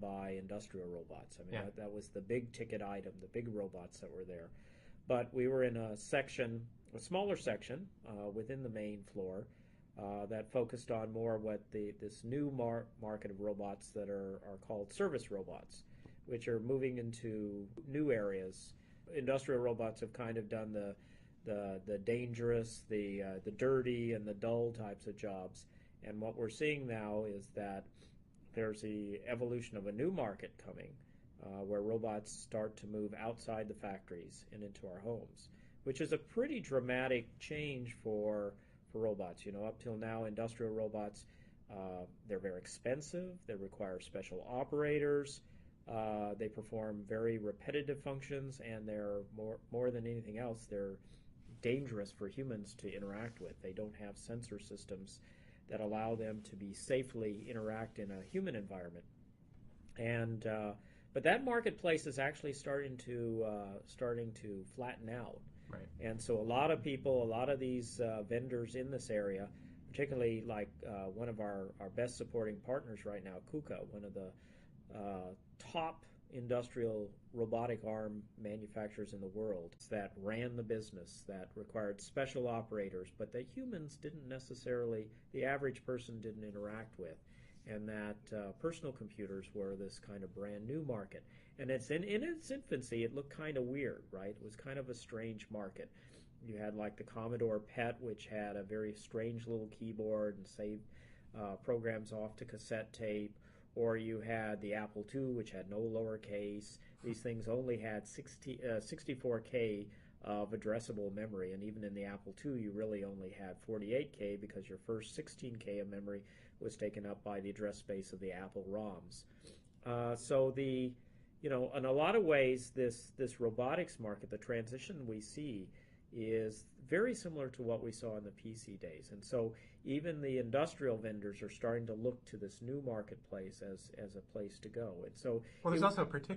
by industrial robots. I mean, Yeah. that was the big ticket item, the big robots that were there. But we were in a section, a smaller section within the main floor that focused on more what this new market of robots that are called service robots, which are moving into new areas. Industrial robots have kind of done the dangerous, the dirty, and the dull types of jobs. And what we're seeing now is that there's the evolution of a new market coming where robots start to move outside the factories and into our homes, which is a pretty dramatic change for robots. You know, up till now, industrial robots, they're very expensive. They require special operators. They perform very repetitive functions, and they're more than anything else, they're dangerous for humans to interact with. They don't have sensor systems that allow them to be safely interact in a human environment. And but that marketplace is actually starting to flatten out. Right. And so a lot of people, a lot of these vendors in this area, particularly like one of our best supporting partners right now, KUKA, one of the top industrial robotic arm manufacturers in the world that ran the business, that required special operators, but that humans didn't necessarily, the average person didn't interact with. And that personal computers were this kind of brand new market. And it's in its infancy, it looked kind of weird, right? It was kind of a strange market. You had like the Commodore PET, which had a very strange little keyboard and saved programs off to cassette tape, or you had the Apple II, which had no lowercase. These things only had 64K of addressable memory, and even in the Apple II, you really only had 48K because your first 16K of memory was taken up by the address space of the Apple ROMs. So you know, in a lot of ways, this robotics market, the transition we see is very similar to what we saw in the PC days. And so even the industrial vendors are starting to look to this new marketplace as a place to go. And so Well, it, there's also a particular